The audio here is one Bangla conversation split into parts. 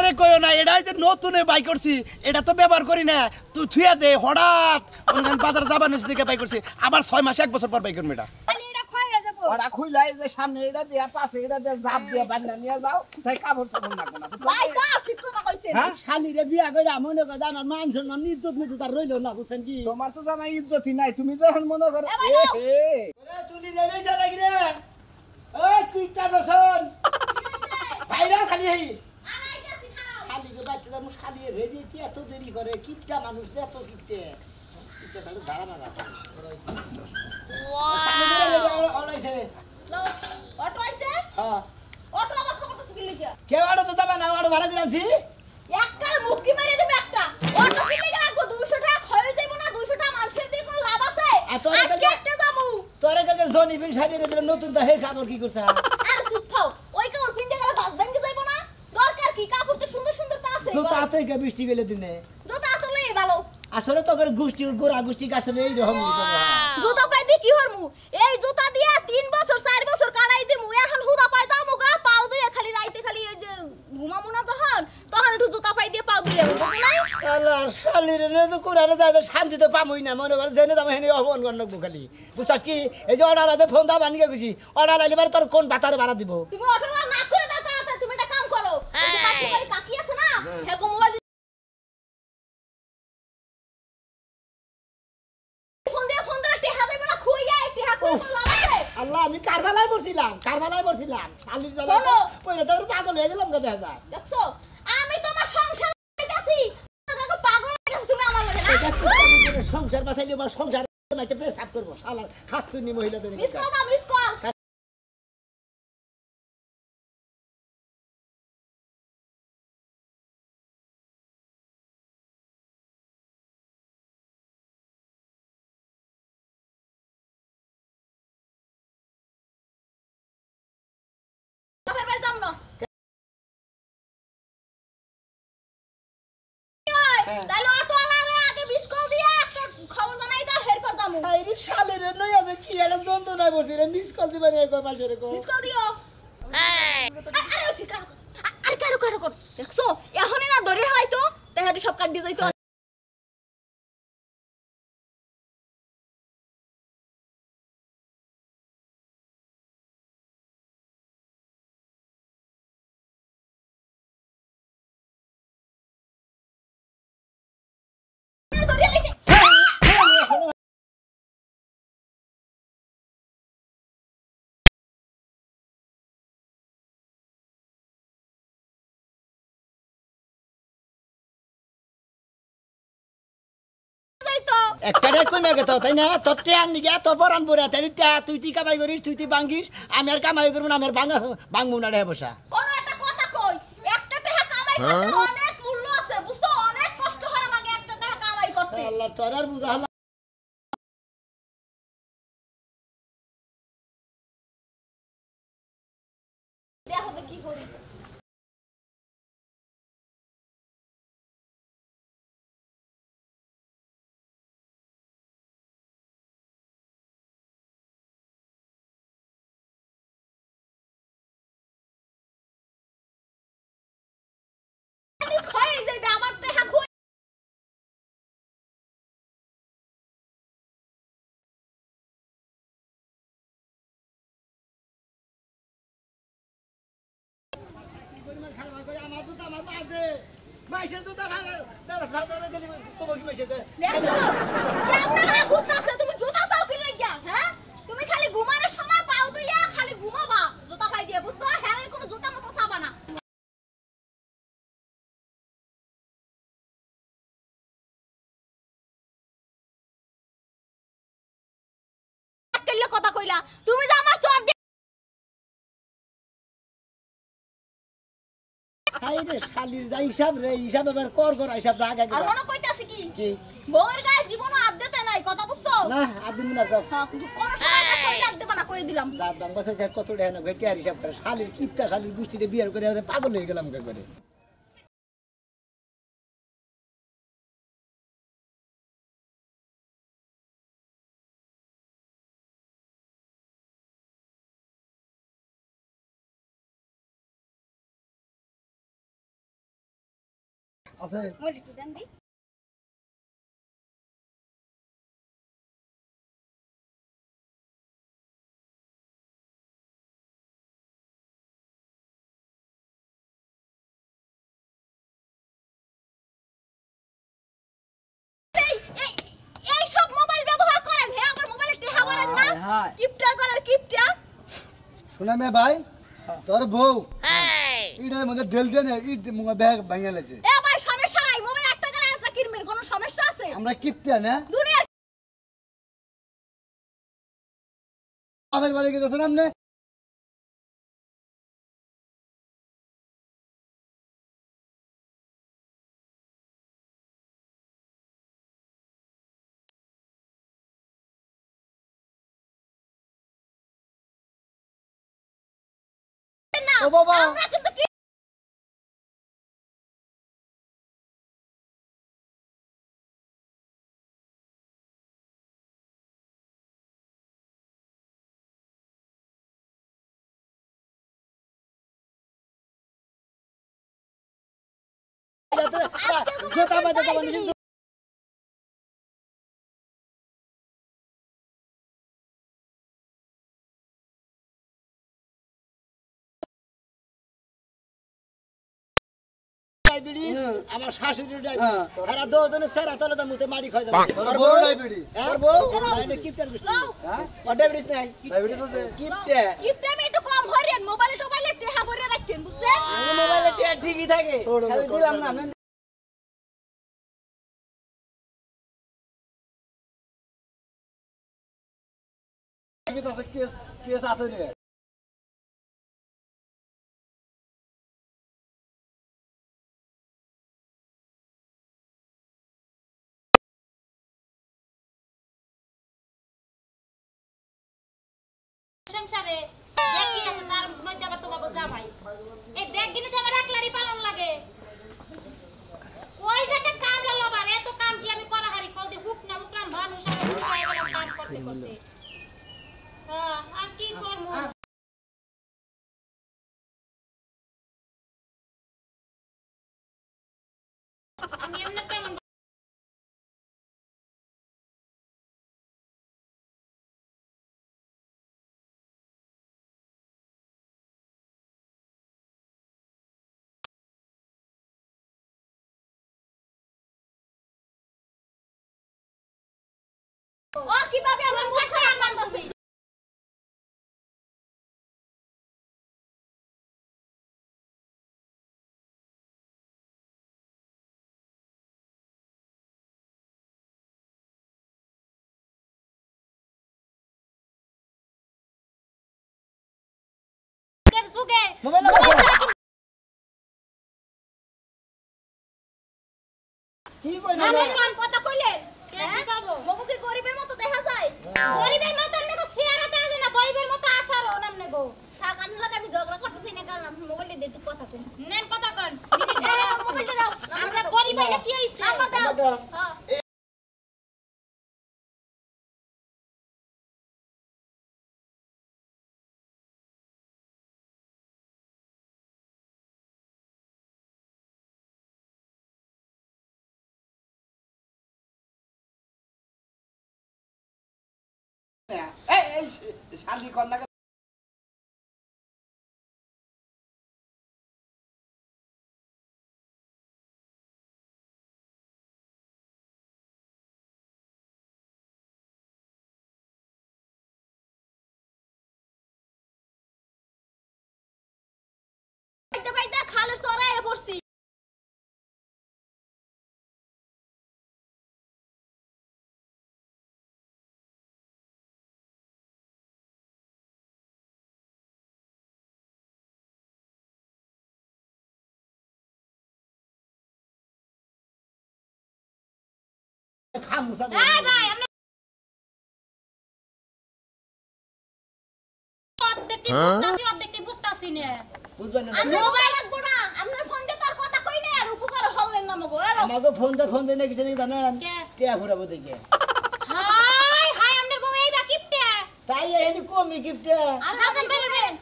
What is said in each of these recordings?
আরে কইও না, এটা যে নতুন বাই করছি, এটা তো ব্যবহার করি না। তুই থুয়া দে, হঠাৎ বাজার যাবার নিচে দিকে বাই করছি, আবার 6 মাস 1 বছর পর বাই করবো এটা। ওরা খুইলাই যে সামনে এটা দিয়া পাশে এটা দিয়ে জাপ দিয়ে বান্ধা নিয়ে যাও, তাই কাপড় চাপড় লাগবে না। ভাই কা ঠিক কথা কইছেন। শালিরে বিয়া কইরা মনে করে আমার মান সম্মান ইজ্জত মিজত তার রইলো না, বুঝছেন কি? তোমার তো জামাই ইজ্জতই নাই, তুমি যখন মনে করো ওরে তুলি রে বেজা লাগি রে। ওই তুই টানছন ভাইরা খালি হই খালি কে বাচ্চা দাম খালি রে দিতে এত দেরি করে, কিপটা মানুষ এত কিপটে কিপটা তাহলে ধারা মারা আছে। ওয়াও অলাইছে অটো আইছে? হ্যাঁ অটো আমার খবর তো কি লিখা? কে আড়ো তো যাবা না, আড়ো ভাড়া দিয়ে আনছি। এককাল মুক্কি মারিয়ে দিবে একটা। অটো কিনলে লাগবো 200 টাকা খয়ে যাইবো না, 200 টাকা মানুষের দিয়ে কোন লাভ আছে? আর তোরে কাছে কেটে যামু। তোরে কাছে জনি বিন সাজিয়ে দিলে নতুন তা হে কাপড় কি করছ? আর চুপ থাও। ওই কাপড় পিনতে গেলে বাস ভাঙ্গে যাইবো না? দরকার কি কাপড় তো সুন্দর সুন্দর তা আছে। তো তাতে কে বৃষ্টি গেলে দিনে জুতা আসলে ভালো। আসলে তো করে গোষ্ঠী গোরা গোষ্ঠী আসলে এই রকম জুতা পাই দিয়ে কি হরমু? এই জুতা দিয়া 3 বছর 4 বছর কাটাই দিমু। এখন হুদা পাই দামু গা পাও দিয়ে খালি রাইতে খালি এই যে ঘুমামু না তখন একটু জুতা পাই দিয়ে পাও দিয়ে বুঝছ নাই? আল্লাহ শালিরে নে তো কোরআনে যায় শান্তি তো পামই না, মনে করে জেনে দাম হেনে অপমান করন খালি। বুঝছস কি এই যে অর্ডার ফোন দা বানিয়ে গেছি, অর্ডার আইলে তোর কোন বাতারে ভাড়া দিব? তুমি অটো না করে দাও তাড়াতাড়ি, তুমি একটা কাম করো। এই যে পাশের বাড়ি কাকি আছে না? হেগো মোবাইল ফোন দিয়ে টেহা যাবে না, খুইয়া টেহা করে লাভ আছে। আল্লাহ আমি কারবালায় পড়ছিলাম শালির জ্বালা বলো। পয়লা তো পাগল হয়ে গেলাম কথা যা। দেখছো আমি তোমার সংসার করতেছি, তুমি পাগল হয়ে গেছো তুমি আমার লগে না। সংসার বাঁচাইলে আমার সংসার মাইতে পেশাব করবো শালা খাতুনি মহিলাদের মিস কল দাও, মিস কল। বাপের বাড়ি যাম না। তাইলে অটোওয়ালারে আগে মিস কল দিয়া একটা খবর জানাই দাও, এরপর যামু। আইরে শালের নই আছে কি একটা যন্ত্রণায় বসে রে মিস কল দিবা রে কয় মাসের কো মিস কল দিও। আরে ঠিক কারো আরে কারো কর দেখছো এখনই না ধরে হারাইতো তাহলে সব কাট দিয়ে যাইতো। একটারে কমে গেত তাই না? তোর টেয়ার নিগে তোর পরান পরে তাই তুই তুই কামাই করিস, তুই ভাঙ্গিস, আমি আর কামাই করবো না, আমি আর ভাঙবো না রে বসা। কোন একটা কথা কই, একটা টাকা কামাই করতে অনেক মূল্য আছে বুঝছো, অনেক কষ্ট করা লাগে একটা টাকা কামাই করতে। আল্লাহ তোর আর বুঝা হলো দেখো তো কি করি। খয়ে যাইবে আমার টাকা খই। আমার জুতা আমার মাঝে মাইসের জুতা ভাঙা দাদা সাদারে গেলি কবো কি মাইসে দেখছো কেমন না ঘুরতাছে, তুমি জুতা চাও কি লাগিয়া? হ্যাঁ তুমি খালি ঘুমানোর সময় পাও তুইয়া খালি ঘুমাবা জুতা পাই দিয়ে বুঝছো, হ্যাঁ কোনো জুতা মতো চাবা না। এককালে কথা কইলা তুমি যে আমার চোর দিয়ে আইরে শালির যা হিসাব রে, হিসাব এবার কর হিসাব যা আগে আর মনে কইতাছি কি কি বউয়ের গায়ে জীবনও হাত দিতে নাই, কথা বুঝছো? না আদিম না যাও হ্যাঁ কোন সময় না শরীর হাত দেবা না কই দিলাম। দাম বসে কত টাকা না টিয়ার হিসাব করে শালির কিপটা শালির গোষ্ঠীতে বিয়ার করে পাগল হয়ে গেলাম করে। আছে মোবাইল একটু দেন দি এই সব মোবাইল ব্যবহার করেন হে আবার মোবাইলে টেহা করেন না হায়। কিপটা করার কিপটা শোনা মে ভাই তোর বউ ইটার মধ্যে ঢেল দিয়ে না ইট মুঙ্গা ব্যাগ ভাঙা লেছে এ ভাই সমস্যা নাই মোবাইল একটা করে আরেকটা কিনবেন কোনো সমস্যা আছে আমরা কিপটা না দুনিয়ার আবার বাড়ি গেছে সামনে না ও বাবা। আমরা কিন্তু জোতা বাজে যাবা নিজে ডায়াবেটিস আমার শাশুড়ির ডায়াবেটিস এরা দুজনে সেরা তলে তো মুতে মারি খাই যাবে তোর বউ ডায়াবেটিস তোর বউ নাইলে কিপটার গোষ্ঠী হ্যাঁ ওর ডায়াবেটিস নাই ডায়াবেটিস আছে কিপটা কিপটা আমি একটু কম হরিয়েন মোবাইলে টেহা ভরে রাখেন বুঝছেন আমার মোবাইলে টিয়া ঠিকই থাকে খালি দিলাম না আছে কেস কেস আছে নে সংসারে ব্যাগ কি আছে তার মধ্যে আবার তোমাকে জামাই এই ব্যাগ কিনে যে আমার একলারই পালন লাগে ওই যে একটা কামলা লবার এত কাম কি আমি করা হারি কল দি হুক না হুকরাম মানুষ আমি হুক হয়ে গেলাম কাম করতে করতে আর কি করবো আমি এমনি কেমন ও কিভাবে আমার মুখ খারাপ লাগতেছে এর যুগে মোবাইল কি কই না আমার কোন কথা কইলেন কি পাবো মগু কি গরিবের মতো দেখা যায় গরিবের মতো আমরা শেয়ার হতে আছে না গরিবের মতো আসারও নামনে গো থাক আমি লাগে আমি ঝগড়া করতেছি না কারণ আপনি মোবাইল দিয়ে একটু কথা কই নেন কথা করেন মোবাইলটা দাও আমরা গরিব হইলে কি হইছে নাম্বার দাও নাম্বার দাও। হ্যাঁ এই এই শালি কর না বাইটা খালে সরাইয়া পড়ছি খামুসা এই ভাই আমরা অর্ধেকটি বুঝতাছি অর্ধেকটি বুঝতাছি না বুঝবেন না আমি মোবাইল লাগবো না আপনার ফোন দিয়ে তার কথা কই না আর উপকার হলেন না মগো আমাকে ফোন দে না কিছু নেই জানেন কে? টিয়া ঘুরাবো দেখে হাই হাই আমনের বউ এই বা কিপটে তাই এনে কমি গিফটে আর হাজার বেরবেন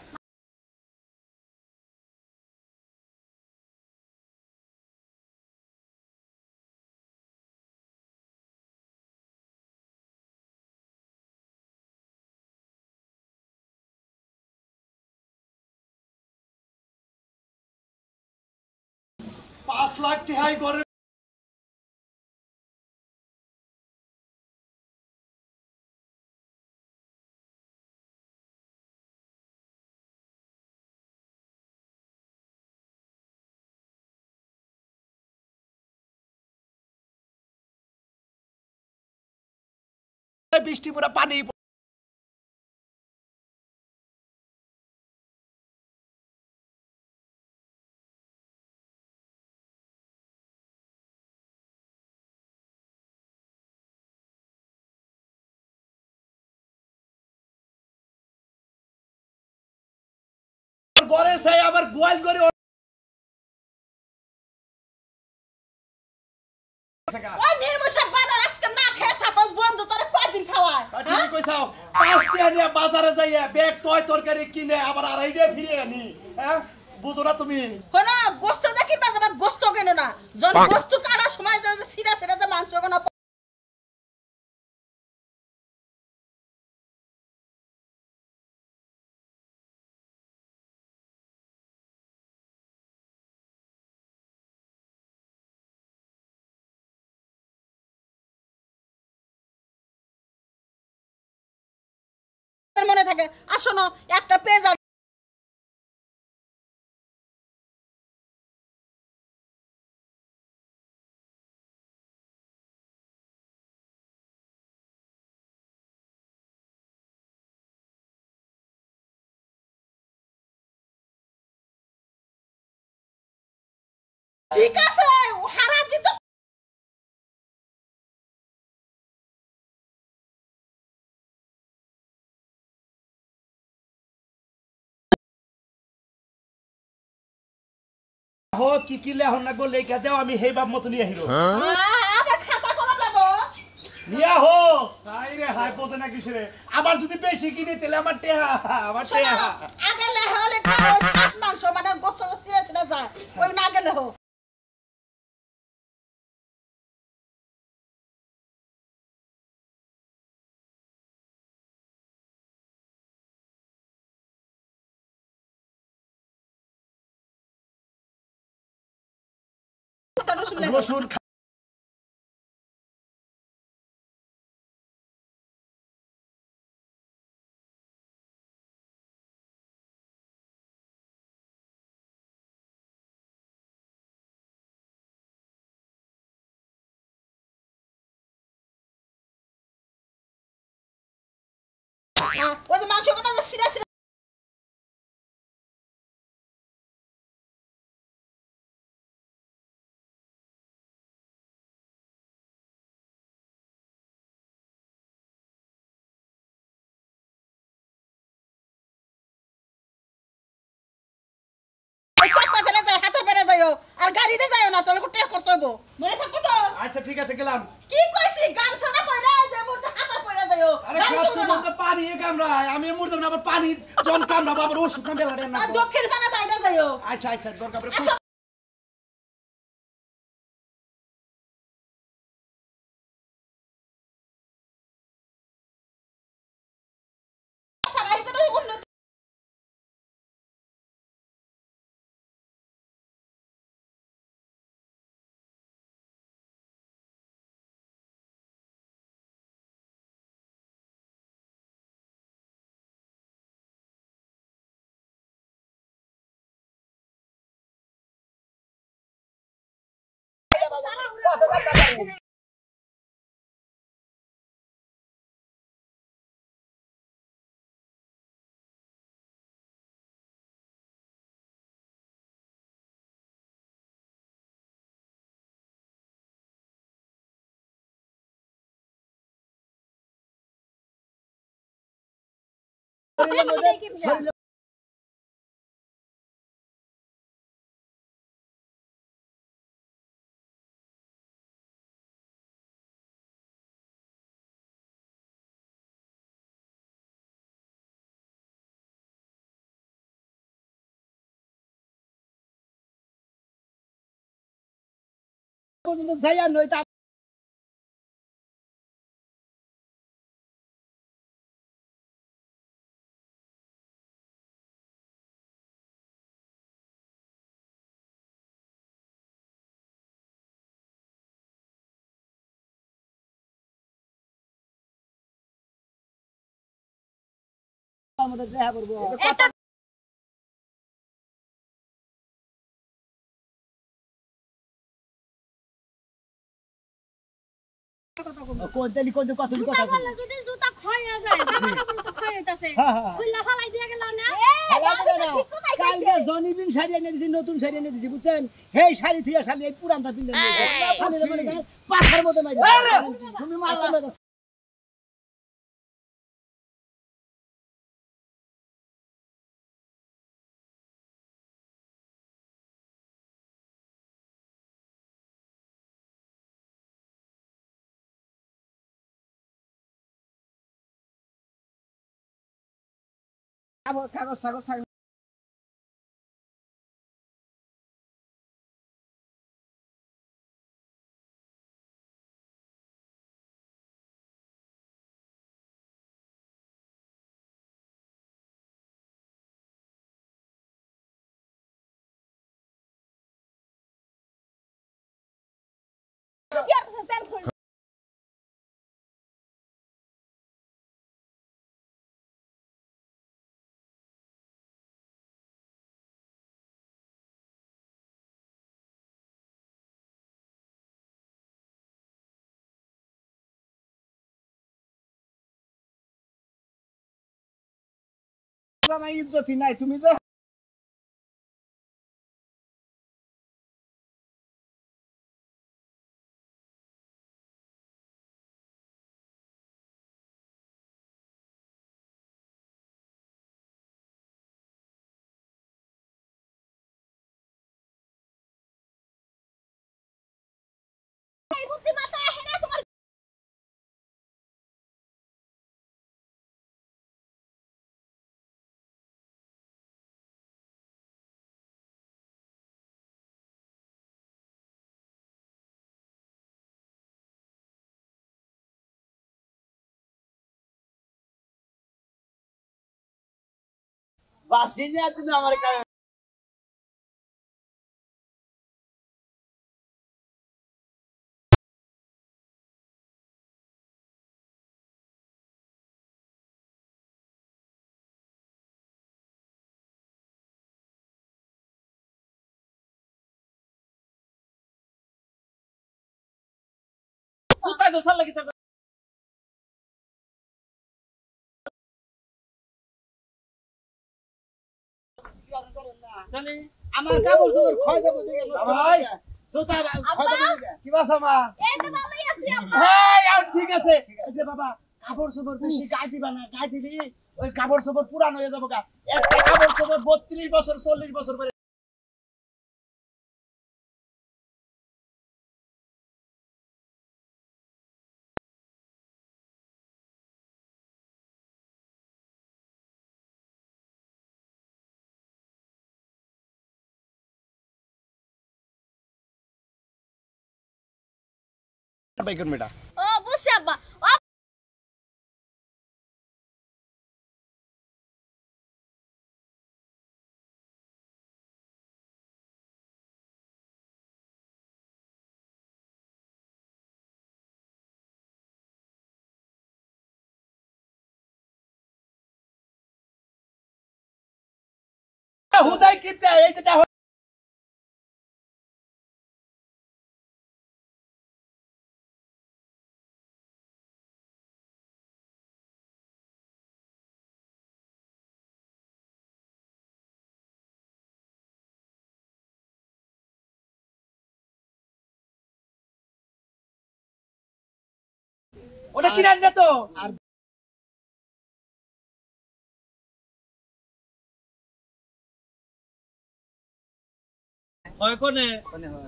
লাখ টিহাই করে বৃষ্টি পুরা পানি ঘরে চাই আবার গোয়াল করে ওই নির্মশা বানার আজকে না খেয়ে থাকো বন্ধু তোরে কয়দিন খাওয়ায় ঠিক কইছাও 5 টাকা নিয়ে বাজারে যাইয়া ব্যাগ তয় তরকারি কিনে আবার আড়াইটা ফিরে আনি হ্যাঁ বুঝো না তুমি হনা গোস্ত দেখি না যাবে গোস্ত কেন না জন গোস্ত কাটার সময় যে সিরা সিরা যে মাংস কেন মনে থাকে আসো না একটা পেজ ঠিক আছে হারা দিত হো কি কি লেহন না গো লেখা দাও আমি হেই বাপ মত নিয়ে হিরো আবার খাতা করা লাগো নিয়া হো হাই রে হাই পদে না কিসরে আবার যদি বেশি কিনে তাহলে আমার টেহা আমার টেহা আগে লেহলে ওই সাত মাংস মানে গোস্ত সিরা সিরা যায় ওই না গেলে হো রসুন ওই যে মাংস কাটা যে সিরা সিরা চাপ পাতলে যায় হাতের বেড়ে যাইও আর গাড়িতে যাইও না তাহলে কোটে খরচ হইব মনে থাকবো তো আচ্ছা ঠিক আছে গেলাম কি কইছি গামছাটা পয়রা যে মোরতে হাতের পয়রা যাইও আরে খাচ্ছি বলতে পানি এ কামড়ায় আমি মুরদাম না আবার পানি জন কামড়াবো আবার ওষুধ না বেলা না আর দক্ষিণ পানা যাইটা যাইও আচ্ছা আচ্ছা দরকার পড়ে যাইয়া নই তা সপ্তাহের মধ্যে দেখা করবো এটা কোন তালি কোন কথা জুতা বললে যদি জুতা ক্ষয় হয়ে যায় জামা কাপড় তো ক্ষয় হইতাছে হ্যাঁ, হ্যাঁ। খুললা ফালাই দিয়ে গেল না কালকে জনিবিন শাড়ি এনে দিছি নতুন শাড়ি এনে দিছি বুঝছেন সেই শাড়ি থিয়া শাড়ি এই পুরানটা পিনতে খালি মনে করেন পাখার মতো মাইরা তুমি মারলা কাগজ কাগজ থাকবে আমার ইজ্জতই নাই তুমি তো এই বুদ্ধি মাথায় আসে না তোমার বাসিনি তুমি আমার কাছে কোথায় দোসার লাগি থাকো জানি আমার কাপড় তোমার ক্ষয় দেবো দিকে ভাই জুতা ক্ষয় দেবো দিকে কি বাসা মা এটা ভালোই আছে আব্বা হ্যাঁ আর ঠিক আছে এই যে বাবা কাপড় চোপড় বেশি গায়ে দিবা না গায়ে দিলি ওই কাপড় চোপড় পুরান হয়ে যাবো গা একটা কাপড় চোপড় 32 বছর 40 বছর পরে বাইকর মেটা ও বুঝছি আব্বা ও হুদাই কিপটা এই যে দেখো ওটা কিনার না তো হয় কোনে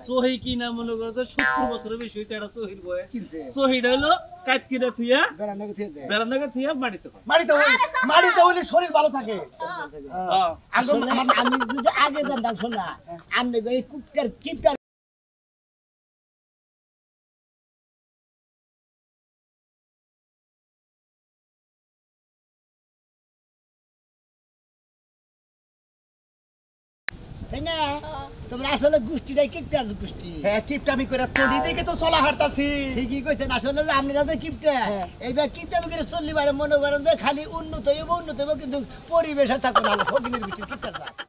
সহি কি না মনে করো তো 70 বছরের বেশি হইছে এটা সহির বয়ে কিনছে সহিটা হলো কাট কিরা থিয়া বেড়ানো থেকে দে বেরান্দাকে থিয়া মাটিতে কর মাটিতে হইলে শরীর ভালো থাকে হ্যাঁ আসলে আমি যদি আগে জানতাম শোনা আপনি এই কুটকার কিপটার তাই না তোমরা আসলে গোষ্ঠীটাই কিপটার গোষ্ঠী। হ্যাঁ কিপটা আমি করে তলি দেখে তো চলা হারতাছি। ঠিকই কইছেন, আসলে আপনারা তো কিপটা, এইবার কিপটা করে চললি পারে মনে করেন যে খালি উন্নত হইব কিন্তু পরিবেশ আর থাকো না, ফকিনের ভিতরে কিপটার